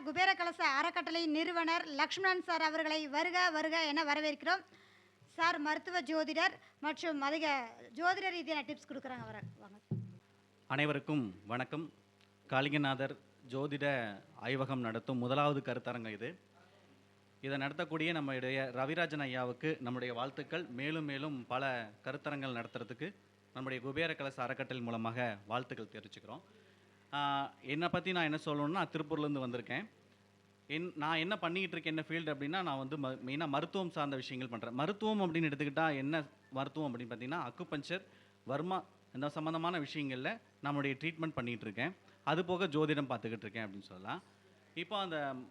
குபேர கலச அறக்கட்டளை நிறுவனர் லக்ஷ்மணன் சார் அவர்களை வருக வருக என வரவேற்கிறோம். சார் மருத்துவ ஜோதிடர் மற்றும் அதிக ஜோதிட ரீதியான டிப்ஸ் கொடுக்குறாங்க. வாங்க. அனைவருக்கும் வணக்கம். காளிங்கநாதர் ஜோதிட ஆய்வகம் நடத்தும் முதலாவது கருத்தரங்கம் இது. இதை நடத்தக்கூடிய நம்முடைய ரவிராஜன் ஐயாவுக்கு நம்முடைய வாழ்த்துக்கள். மேலும் மேலும் பல கருத்தரங்கள் நடத்துறதுக்கு நம்முடைய குபேர கலச அறக்கட்டளை மூலமாக வாழ்த்துக்கள் தெரிவிச்சுக்கிறோம். என்னை பற்றி நான் என்ன சொல்லணும்னா, திருப்பூர்லேருந்து வந்திருக்கேன். நான் என்ன பண்ணிக்கிட்டு இருக்கேன், என்ன ஃபீல்டு அப்படின்னா, நான் வந்து மெயினாக மருத்துவம் சார்ந்த விஷயங்கள் பண்ணுறேன். மருத்துவம் அப்படின்னு எடுத்துக்கிட்டால் என்ன மருத்துவம் அப்படின்னு பார்த்தீங்கன்னா, அக்குபஞ்சர், வர்மா இந்த சம்மந்தமான விஷயங்களில் நம்முடைய ட்ரீட்மெண்ட் பண்ணிகிட்டு இருக்கேன். அது போக ஜோதிடம் பார்த்துக்கிட்டு இருக்கேன் அப்படின்னு சொல்லலாம். இப்போ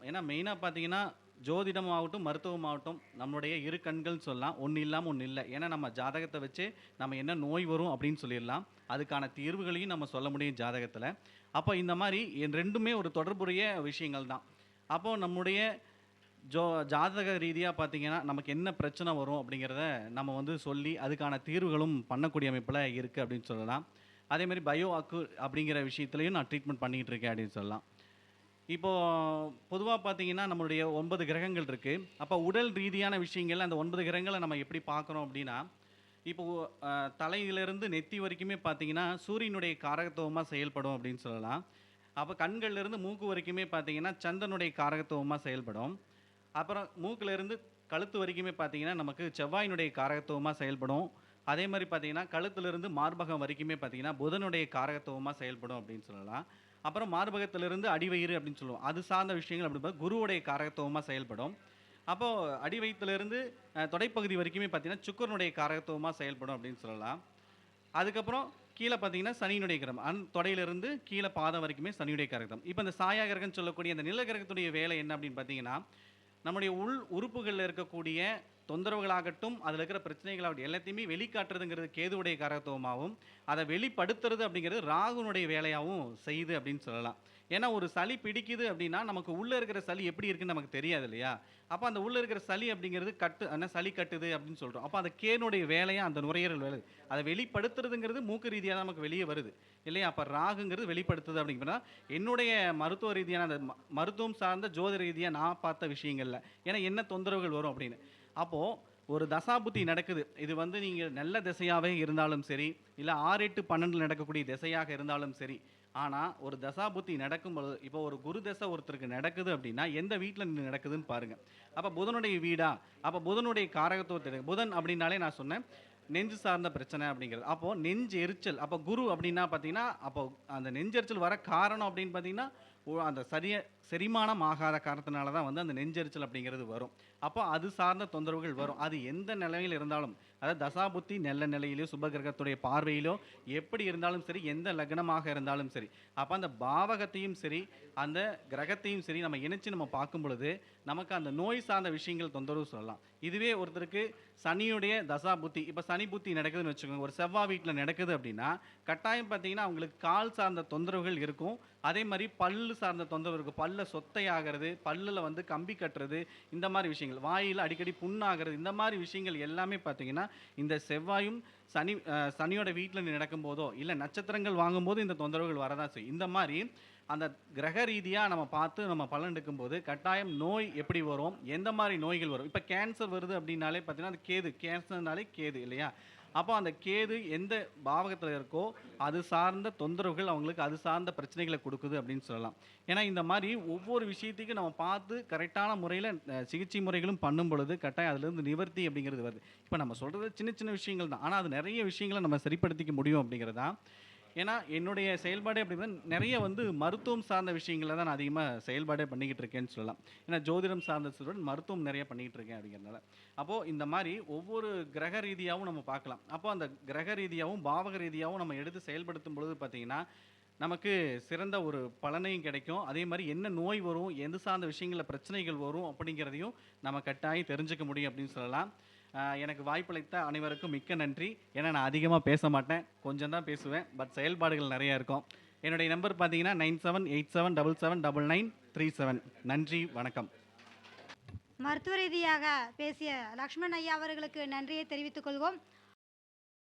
ஏன்னா மெயினாக பார்த்தீங்கன்னா, ஜோதிடம் ஆகட்டும் மருத்துவம் ஆகட்டும் நம்மளுடைய இரு கண்கள்னு சொல்லலாம். ஒன்று இல்லாமல் ஒன்று இல்லை. ஏன்னா நம்ம ஜாதகத்தை வச்சு நம்ம என்ன நோய் வரும் அப்படின்னு சொல்லிடலாம். அதுக்கான தீர்வுகளையும் நம்ம சொல்ல முடியும் ஜாதகத்தில். அப்போ இந்த மாதிரி ரெண்டுமே ஒரு தொடர்புடைய விஷயங்கள் தான். அப்போது நம்முடைய ஜாதக ரீதியாக பார்த்திங்கன்னா நமக்கு என்ன பிரச்சனை வரும் அப்படிங்கிறத நம்ம வந்து சொல்லி அதுக்கான தீர்வுகளும் பண்ணக்கூடிய அமைப்பில் இருக்குது அப்படின்னு சொல்லலாம். அதேமாதிரி பயோ அக்கு அப்படிங்கிற விஷயத்துலையும் நான் ட்ரீட்மெண்ட் பண்ணிகிட்டு இருக்கேன் அப்படின்னு சொல்லலாம். இப்போது பொதுவாக பார்த்திங்கன்னா நம்மளுடைய 9 கிரகங்கள் இருக்குது. அப்போ உடல் ரீதியான விஷயங்கள் அந்த 9 கிரகங்களை நம்ம எப்படி பார்க்குறோம் அப்படின்னா, இப்போது தலையிலிருந்து நெத்தி வரைக்குமே பார்த்திங்கன்னா சூரியனுடைய காரகத்துவமாக செயல்படும் அப்படின்னு சொல்லலாம். அப்போ கண்கள்லேருந்து மூக்கு வரைக்குமே பார்த்திங்கன்னா சந்திரனுடைய காரகத்துவமாக செயல்படும். அப்புறம் மூக்கிலேருந்து கழுத்து வரைக்குமே பார்த்திங்கன்னா நமக்கு செவ்வாயினுடைய காரகத்துவமாக செயல்படும். அதே மாதிரி பார்த்திங்கன்னா கழுத்துலேருந்து மார்பகம் வரைக்குமே பார்த்திங்கன்னா புதனுடைய காரகத்துவமாக செயல்படும் அப்படின்னு சொல்லலாம். அப்புறம் மார்பகத்திலிருந்து அடிவயிறு அப்படின்னு சொல்லுவோம். அது சார்ந்த விஷயங்கள் அப்படி குருவுடைய காரகத்துவமாக செயல்படும். அப்போது அடி வயிற்றுலேருந்து தொடைப்பகுதி வரைக்குமே பார்த்திங்கன்னா சுக்கரனுடைய காரகத்துவமாக செயல்படும் அப்படின்னு சொல்லலாம். அதுக்கப்புறம் கீழே பார்த்தீங்கன்னா சனியினுடைய கிரகம் தொடையிலிருந்து கீழே பாதம் வரைக்குமே சனியுடைய கிரகம். இப்போ இந்த சாயா கிரகம்னு சொல்லக்கூடிய அந்த நில கிரகத்துடைய வேலை என்ன அப்படின்னு பார்த்தீங்கன்னா, நம்முடைய உள் உறுப்புகளில் இருக்கக்கூடிய தொந்தரவுகளாகட்டும் அதில் இருக்கிற பிரச்சனைகளாகட்டும் எல்லாத்தையுமே வெளிக்காட்டுறதுங்கிறது கேதுவுடைய காரகத்துவமாகவும், அதை வெளிப்படுத்துறது அப்படிங்கிறது ராகுனுடைய வேலையாகவும் செய்யுது அப்படின்னு சொல்லலாம். ஏன்னா ஒரு சளி பிடிக்குது அப்படின்னா நமக்கு உள்ளே இருக்கிற சளி எப்படி இருக்குன்னு நமக்கு தெரியாது இல்லையா? அப்போ அந்த உள்ளே இருக்கிற சளி அப்படிங்கிறது சளி கட்டுது அப்படின்னு சொல்கிறோம். அப்போ அந்த கேனுடைய வேலையாக அந்த நுரையீரல் வேலை அதை வெளிப்படுத்துறதுங்கிறது மூக்கு ரீதியாக தான் நமக்கு வெளியே வருது இல்லையா? அப்போ ராகுங்கிறது வெளிப்படுத்துது அப்படிங்கிறதா என்னுடைய மருத்துவ ரீதியான அந்த மருத்துவம் சார்ந்த ஜோதிட ரீதியாக நான் பார்த்த விஷயங்கள்ல. ஏன்னா என்ன தொந்தரவுகள் வரும் அப்படின்னு. அப்போது ஒரு தசாபுத்தி நடக்குது. இது வந்து நீங்கள் நல்ல திசையாகவே இருந்தாலும் சரி, இல்லை 6, 8, 12 நடக்கக்கூடிய திசையாக இருந்தாலும் சரி, ஆனால் ஒரு தசாபுத்தி நடக்கும்போது இப்போ ஒரு குரு தசை ஒருத்தருக்கு நடக்குது அப்படின்னா எந்த வீட்டில் நடக்குதுன்னு பாருங்கள். அப்போ புதனுடைய வீடா, அப்போ புதனுடைய காரகத்துவத்தை புதன் அப்படின்னாலே நான் சொன்னேன் நெஞ்சு சார்ந்த பிரச்சனை அப்படிங்கிறது. அப்போது நெஞ்சு எரிச்சல். அப்போ குரு அப்படின்னா பார்த்தீங்கன்னா அப்போ அந்த நெஞ்செரிச்சல் வர காரணம் அப்படின்னு பார்த்தீங்கன்னா அந்த செரிமானம் ஆகாத காரணத்தினால தான் வந்து அந்த நெஞ்செரிச்சல் அப்படிங்கிறது வரும். அப்போ அது சார்ந்த தொந்தரவுகள் வரும். அது எந்த நிலையில் இருந்தாலும், அதாவது தசாபுத்தி நல்ல நிலையிலோ சுபகிரகத்துடைய பார்வையிலோ எப்படி இருந்தாலும் சரி, எந்த லக்னமாக இருந்தாலும் சரி, அப்போ அந்த பாவகத்தையும் சரி அந்த கிரகத்தையும் சரி நம்ம இணைச்சு நம்ம பார்க்கும் பொழுது நமக்கு அந்த நோய் சார்ந்த விஷயங்கள் தொந்தரவு சொல்லலாம். இதுவே ஒருத்தருக்கு சனியுடைய தசா புத்தி, இப்போ சனி புத்தி நடக்குதுன்னு வச்சுக்கோங்க, ஒரு செவ்வாய் வீட்டில் நடக்குது அப்படின்னா கட்டாயம் பார்த்தீங்கன்னா அவங்களுக்கு கால் சார்ந்த தொந்தரவுகள் இருக்கும். அதே மாதிரி பல்லு சார்ந்த தொந்தரவு இருக்கும். பல்ல சொத்தை ஆகிறது, பல்லில் வந்து கம்பி கட்டுறது, இந்த மாதிரி விஷயங்கள், வாயில் அடிக்கடி புண்ணாகிறது, இந்த மாதிரி விஷயங்கள் எல்லாமே பார்த்தீங்கன்னா இந்த செவ்வாயும் சனியோட வீட்டில் நடக்கும்போதோ இல்லை நட்சத்திரங்கள் வாங்கும்போது இந்த தொந்தரவுகள் வரதான் செய்யும். இந்த மாதிரி அந்த கிரக ரீதியாக நம்ம பார்த்து நம்ம பலன் எடுக்கும்போது கட்டாயம் நோய் எப்படி வரும், எந்த மாதிரி நோய்கள் வரும். இப்போ கேன்சர் வருது அப்படின்னாலே பார்த்தீங்கன்னா அது கேன்சர்னாலே கேது இல்லையா? அப்போ அந்த கேது எந்த பாவகத்தில் இருக்கோ அது சார்ந்த தொந்தரவுகள் அவங்களுக்கு அது சார்ந்த பிரச்சனைகளை கொடுக்குது அப்படின்னு சொல்லலாம். ஏன்னா இந்த மாதிரி ஒவ்வொரு விஷயத்தையும் நம்ம பார்த்து கரெக்டான முறையில் சிகிச்சை முறைகளும் பண்ணும் பொழுது கட்டாயம் அதுலேருந்து நிவர்த்தி அப்படிங்கிறது வருது. இப்போ நம்ம சொல்கிறது சின்ன சின்ன விஷயங்கள் தான், ஆனால் அது நிறைய விஷயங்களை நம்ம சரிப்படுத்திக்க முடியும் அப்படிங்கிறது தான். ஏன்னா என்னுடைய செயல்பாடு அப்படின்னா நிறைய வந்து மருத்துவம் சார்ந்த விஷயங்களில் தான் நான் அதிகமாக செயல்பாடே பண்ணிக்கிட்டு இருக்கேன்னு சொல்லலாம். ஏன்னா ஜோதிடம் சார்ந்த சொல்லுடன் மருத்துவம் நிறைய பண்ணிக்கிட்டு இருக்கேன் அப்படிங்கிறதுனால. அப்போது இந்த மாதிரி ஒவ்வொரு கிரக ரீதியாகவும் நம்ம பார்க்கலாம். அப்போது அந்த கிரக ரீதியாகவும் பாவக ரீதியாகவும் நம்ம எடுத்து செயல்படுத்தும் பொழுது பார்த்திங்கன்னா நமக்கு சிறந்த ஒரு பலனையும் கிடைக்கும். அதே மாதிரி என்ன நோய் வரும், எது சார்ந்த விஷயங்களில் பிரச்சனைகள் வரும் அப்படிங்கிறதையும் நம்ம கட்டாயம் தெரிஞ்சுக்க முடியும் அப்படின்னு சொல்லலாம். எனக்கு வாய்ப்பளித்த அனைவருக்கும் மிக்க நன்றி. ஏன்னா நான் அதிகமாக பேச மாட்டேன், கொஞ்சம் தான் பேசுவேன். பட் செயல்பாடுகள் நிறையா இருக்கும். என்னுடைய நம்பர் பார்த்தீங்கன்னா 9787779937. நன்றி, வணக்கம். மருத்துவ ரீதியாக பேசிய லக்ஷ்மண் ஐயா அவர்களுக்கு நன்றியை தெரிவித்துக் கொள்வோம்.